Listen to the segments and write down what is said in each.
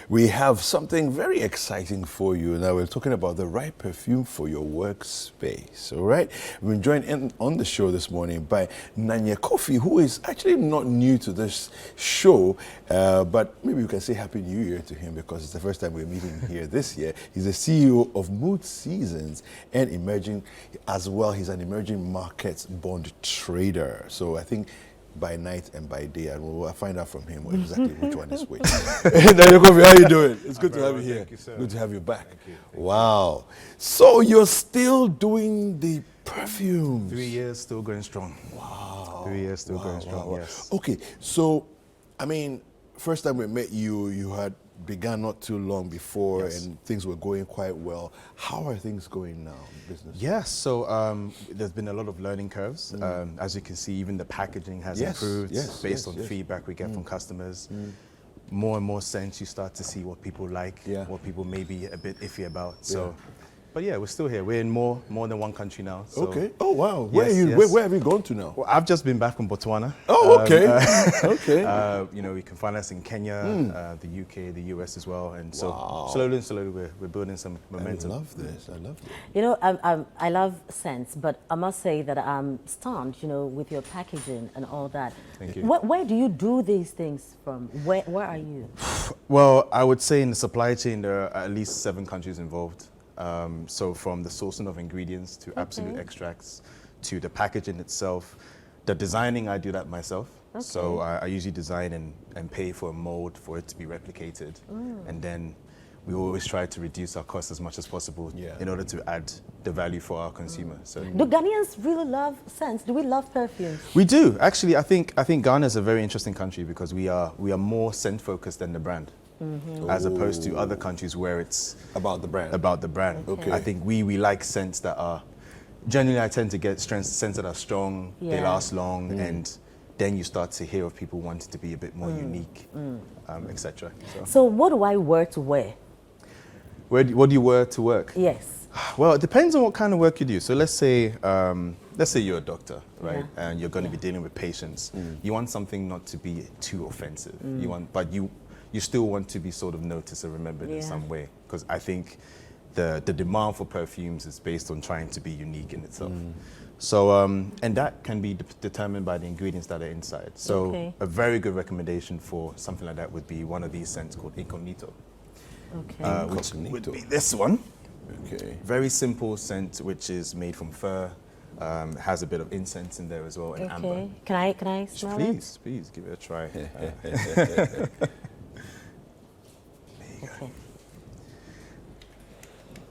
We have something very exciting for you. Now we're talking about the right perfume for your workspace, all right? We've been joined in on the show this morning by Nanya Kofi, who is actually not new to this show, but maybe we can say Happy New Year to him because it's the first time we're meeting here this year. He's the CEO of Mood Seasons and emerging as well. He's an emerging markets bond trader. So I think by night and by day, and we'll find out from him exactly which one is which. Daniel Kofi, how you doing? It's good to have you here. Thank you, sir. Good to have you back. Thank you. Wow. So you're still doing the perfumes? 3 years still going strong. Wow. 3 years still going strong, wow. yes. Okay, so, I mean, first time we met you, you had begun not too long before, Yes. and things were going quite well. How are things going now in business? Yes, so there's been a lot of learning curves. As you can see, even the packaging has Yes, improved yes, based yes, on yes. feedback we get from customers. More and more scents, you start to see what people like, Yeah. what people may be a bit iffy about. Yeah. So, but yeah, we're still here. We're in more than one country now. So. Okay. Oh, wow. Where Yes, are you? yes. Where have you gone to now? Well, I've just been back from Botswana. Oh, okay. Okay. You know, you can find us in Kenya, the UK, the US as well, and so Wow. slowly and slowly we're building some momentum. I love this. I love this. You know, I love scents, but I must say that I'm stunned, you know, with your packaging and all that. Thank you. Where do you do these things from? Where are you? Well, I would say in the supply chain there are at least 7 countries involved. So from the sourcing of ingredients to absolute extracts to the packaging itself, the designing I do that myself. So I usually design and pay for a mold for it to be replicated, and then we always try to reduce our costs as much as possible in order to add the value for our consumer. So Do Ghanaians really love scents? Do we love perfumes? we do actually. I think Ghana is a very interesting country because we are more scent focused than the brand. As opposed to other countries where it's About the brand. about the brand. Okay. I think we like scents that are, generally I tend to get scents that are strong, they Yeah. last long, and then you start to hear of people wanting to be a bit more unique, etc. So what do I wear to wear? What do you wear to work? Yes. Well, it depends on what kind of work you do. So let's say you're a doctor, right? And you're going to be dealing with patients. You want something not to be too offensive. But you still want to be sort of noticed or remembered in some way. Because I think the demand for perfumes is based on trying to be unique in itself. So, and that can be determined by the ingredients that are inside. So a very good recommendation for something like that would be one of these scents called Incognito. Okay. Which would be this one. Okay. Very simple scent, which is made from fur. Has a bit of incense in there as well, and amber. Okay. Can I smell Please give it a try. it? Okay.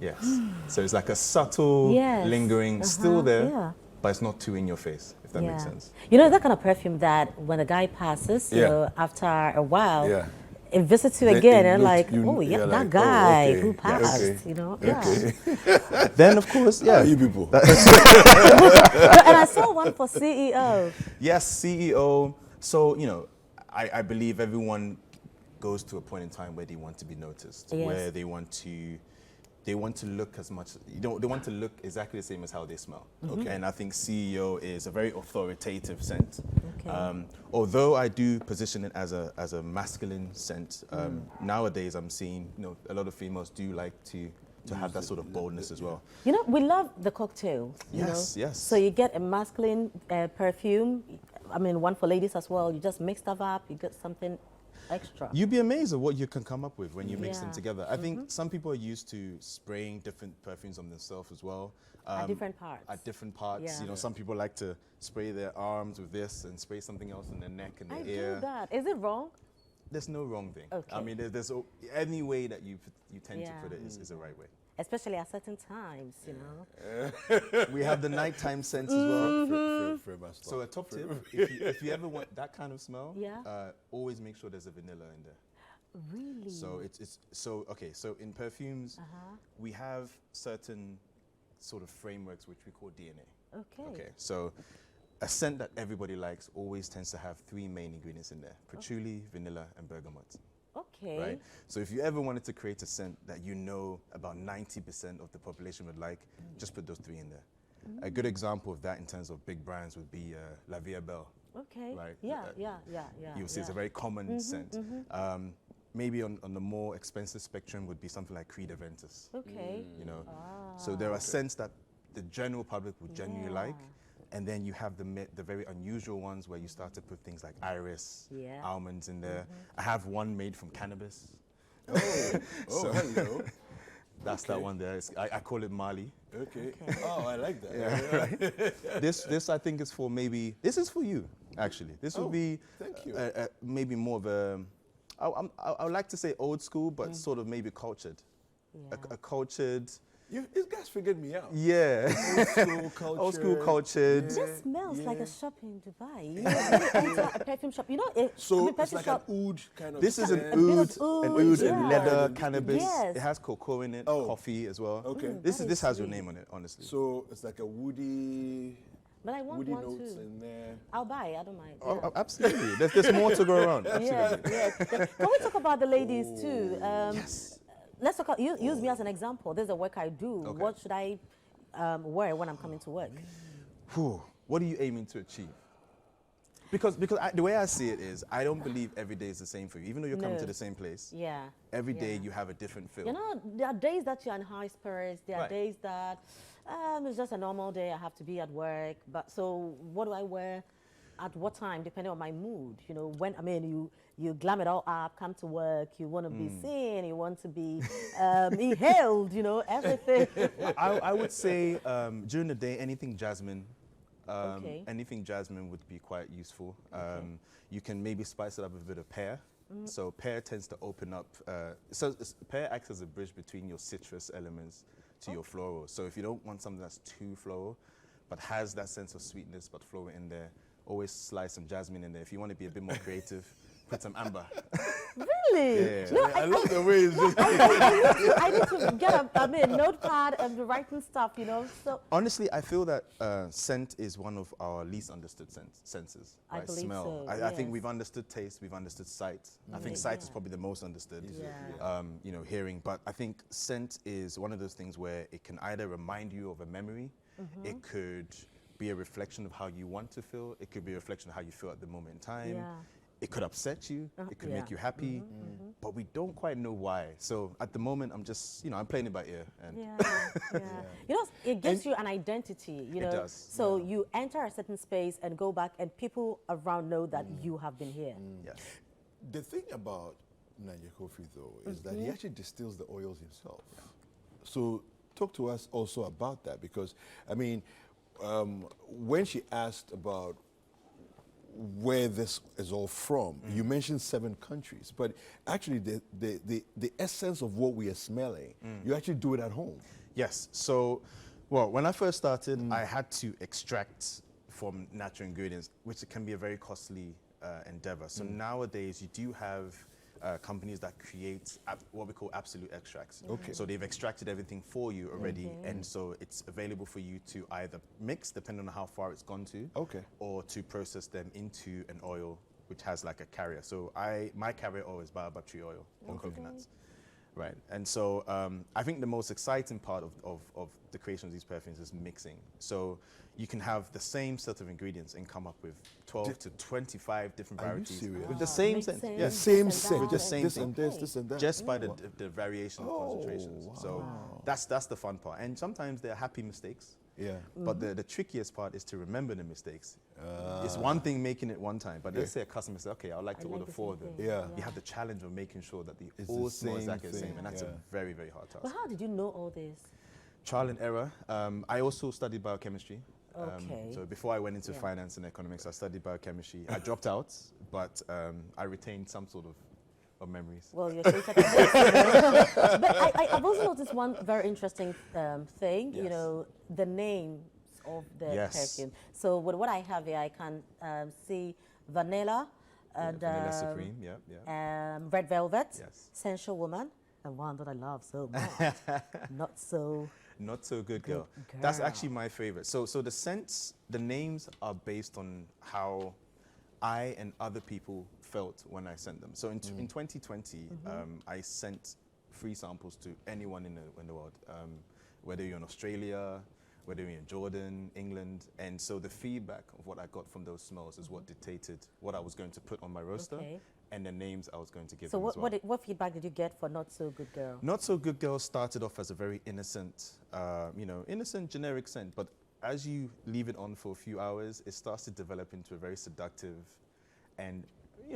Yes. So it's like a subtle, Yes. lingering, still there, Yeah. but it's not too in your face, if that makes Yeah. sense. You know that kind of perfume that when a guy passes, you Yeah. know, after a while, Yeah. it visits you Then again, it and looks- like, you- oh yeah, you're that like, oh, guy okay. who Yes. passed, Okay. you know. Okay. Then, of course, Yeah. yeah. You people. No, and I saw one for CEO. Yes, CEO. So, you know, I believe everyone goes to a point in time where they want to be noticed, Yes. where they want to look as much, they want to look exactly the same as how they smell. Okay. And I think CEO is a very authoritative scent. Okay. Although I do position it as a masculine scent, nowadays I'm seeing, you know, a lot of females do like to have that sort of boldness as well. You know, we love the cocktail. You Yes, know? yes. So you get a masculine perfume. I mean, one for ladies as well. You just mix stuff up. You get something extra. You'd be amazed at what you can come up with when you mix them Yeah. together. I think some people are used to spraying different perfumes on themselves as well. At different parts. At different parts. Yeah. You know, some people like to spray their arms with this and spray something else in their neck and I their ear. do that. Is it wrong? There's no wrong thing. Okay. I mean, there's any way that you tend to Yeah. put it is the right way. Especially at certain times, you know. We have the nighttime scents as well. So So a top tip, if you ever want that kind of smell, Yeah. always make sure there's a vanilla in there. Really? So okay. So in perfumes, we have certain sort of frameworks which we call DNA. Okay. Okay. So a scent that everybody likes always tends to have 3 main ingredients in there: patchouli, vanilla, and bergamot. Okay. Right. So if you ever wanted to create a scent that you know about 90% of the population would like, just put those 3 in there. A good example of that in terms of big brands would be La Vie Belle. Okay. Right. Yeah. You'll see it's a very common scent. maybe on the more expensive spectrum would be something like Creed Aventus. Okay. You know, so there are scents that the general public would genuinely Yeah. like, and then you have the very unusual ones where you start to put things like iris, Yeah. almonds in there. I have one made from cannabis. Hello. That's that one there. I call it Mali. Okay. Oh, I like that. This I think is for maybe. This is for you actually. This would be. thank you. Maybe more of a. I would like to say old school, but sort of maybe cultured. Yeah. A cultured. These guys figured me out. Yeah. Old school culture. Old school cultured. It just smells like yeah. a shop in Dubai. You know, when you enter a perfume shop, you know, So it's perfume like shop, an oud kind of. This is an A bit oud, of oud, and yeah. leather, cannabis. Yes. It has cocoa in it, Oh. coffee as well. Okay. This that this is has your sweet. name on it, honestly. So it's like a woody, but I want woody one notes too. in there. I'll buy. I don't mind. Oh, Yeah. absolutely. There's more to go around. Absolutely. Yeah, yeah. Can we talk about the ladies too? Yes. Let's talk. Use me as an example. There's a work I do. Okay. What should I wear when I'm coming to work? Whew. What are you aiming to achieve? Because the way I see it is, I don't believe every day is the same for you. Even though you're coming No. to the same place, Yeah. every day yeah. you have a different feel. You know, there are days that you're in high spirits. There are Right. days that it's just a normal day. I have to be at work. But so, what do I wear? At what time, depending on my mood, you know, when, I mean, you glam it all up, come to work, you want to be seen, you want to be inhaled, you know, everything. I would say during the day, anything Jasmine. Okay. Anything Jasmine would be quite useful. You can maybe spice it up with a bit of pear. So pear tends to open up. Pear acts as a bridge between your citrus elements to your floral. So if you don't want something that's too floral, but has that sense of sweetness but floral in there, always slice some jasmine in there. If you want to be a bit more creative, put some amber. Really? Yeah. No, I love the way it's just. I need to get a notepad and be writing stuff, you know. So Honestly, I feel that scent is one of our least understood senses. I Right? believe Smell. so, I think yes. we've understood taste, we've understood sight. I think sight is Yeah. probably the most understood. Yeah. You know, hearing. But I think scent is one of those things where it can either remind you of a memory, it could be a reflection of how you want to feel, it could be a reflection of how you feel at the moment in time. Yeah. It could upset you, it could Yeah. make you happy, but we don't quite know why. So at the moment, I'm just, I'm playing it by ear. And yeah. You know, it gives you an identity, you know. does, So you enter a certain space and go back, and people around know that you have been here. yes. The thing about Nanya Kofi, though, is that he actually distills the oils himself. So talk to us also about that, because, I mean, when she asked about where this is all from, you mentioned 7 countries, but actually the essence of what we are smelling, you actually do it at home. Yes. So, well, when I first started, I had to extract from natural ingredients, which can be a very costly endeavor. So nowadays, you do have companies that create what we call absolute extracts. Okay. So they've extracted everything for you already, and so it's available for you to either mix, depending on how far it's gone to, Okay. or to process them into an oil which has like a carrier. So my carrier oil is baobab tree oil or coconuts. Right, and so I think the most exciting part of the creation of these perfumes is mixing. So you can have the same set of ingredients and come up with 12 to 25 different Are you varieties serious? with the same Mixing. scent. The Yes, same This and scent, that. With the same this thing. and this and that. just by the variation of Oh, concentrations. wow. So that's the fun part. And sometimes they're happy mistakes. Yeah. But the trickiest part is to remember the mistakes. It's one thing making it one time, but let's say a customer says, okay, I'd like to I like order the 4 of same them. thing. Yeah. You have the challenge of making sure that they It's all the smell same exactly the same, thing, and that's yeah. a very, very hard task. But how did you know all this? Trial and error. I also studied biochemistry. Okay. So before I went into Yeah. finance and economics, I studied biochemistry. I dropped out, but I retained some sort of memories. Well, you're creative. But I've also noticed one very interesting thing, you Yes. know, the names of the Yes. perfume. So with what I have here, I can see vanilla, and Vanilla Supreme, yeah. red velvet, Yes. sensual woman, and one that I love so much, not so. Not so good, girl. Good That's girl. actually my favorite. So the scents, the names are based on how I and other people felt when I sent them. So in 2020, I sent free samples to anyone in the world, whether you're in Australia, whether you're in Jordan, England. And so the feedback of what I got from those smells is what dictated what I was going to put on my roster Okay. and the names I was going to give So them as well. what feedback did you get for Not So Good Girl? Not So Good Girl started off as a very innocent, innocent generic scent, but as you leave it on for a few hours, it starts to develop into a very seductive and,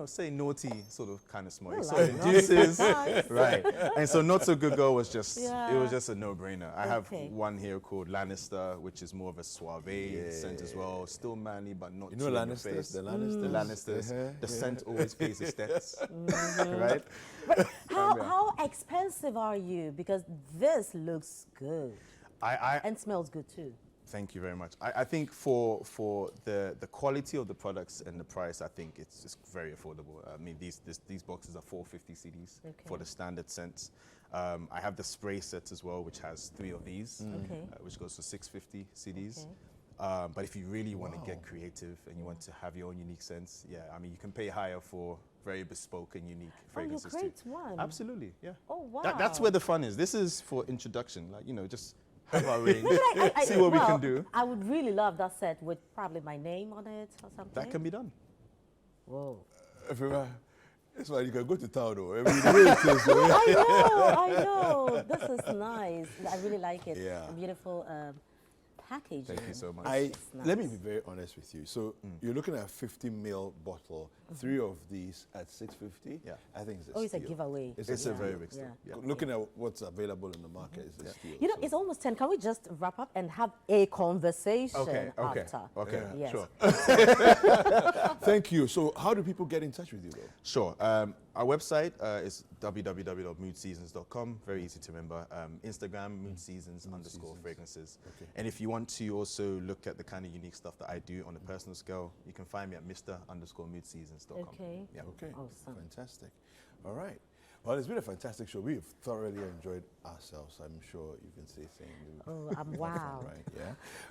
say naughty sort of kind of smell. I It like sort of induces, Nice. right? And so Not So Good Girl was just, Yeah. it was just a no-brainer. I have Okay. one here called Lannister, which is more of a suave scent as well. Still manly, but not You too know in your Lannisters? face. The Lannisters? The Lannisters. Uh-huh, The yeah. scent always pays its debts, right? How expensive are you? Because this looks good I and smells good too. Thank you very much. I think for the quality of the products and the price, I think it's just very affordable. I mean, these boxes are 450 CDs for the standard scents. I have the spray set as well, which has 3 of these, Okay. which goes for 650 CDs. Okay. But if you really want to get creative and you want to have your own unique scents, yeah, I mean, you can pay higher for very bespoke and unique fragrances create too. one? Absolutely, yeah. Oh, That's wow. where the fun is. This is for introduction, like, just have our range, I- see what we well, can do. I would really love that set with probably my name on it or something. That can be done. Whoa. That's why you can go to town though. I mean, the way it is, though. I know. This is nice. I really like it. Yeah. Beautiful packaging. Thank you so much. It's Let me nice. be very honest with you. So you're looking at a 50 ml bottle, 3 of these at 650. Yeah. I think it's a Oh, it's a steal. giveaway. It's a steal. very big steal. Yeah. Yeah. Looking at what's available in the market is a steal. You know, so. it's almost 10. Can we just wrap up and have a conversation Okay, after? okay, Yes. sure. Thank you. So how do people get in touch with you though? Sure. Our website is www.moodseasons.com. Very easy to remember. Instagram, moodseasons_fragrances. Okay. And if you want to also look at the kind of unique stuff that I do on a personal scale, you can find me at Mr_moodseasons.com. Okay. Yeah. Okay. Awesome. Fantastic. All right. Well, it's been a fantastic show. We've thoroughly enjoyed ourselves. I'm sure you can say the same. Oh, wow. Right. Yeah.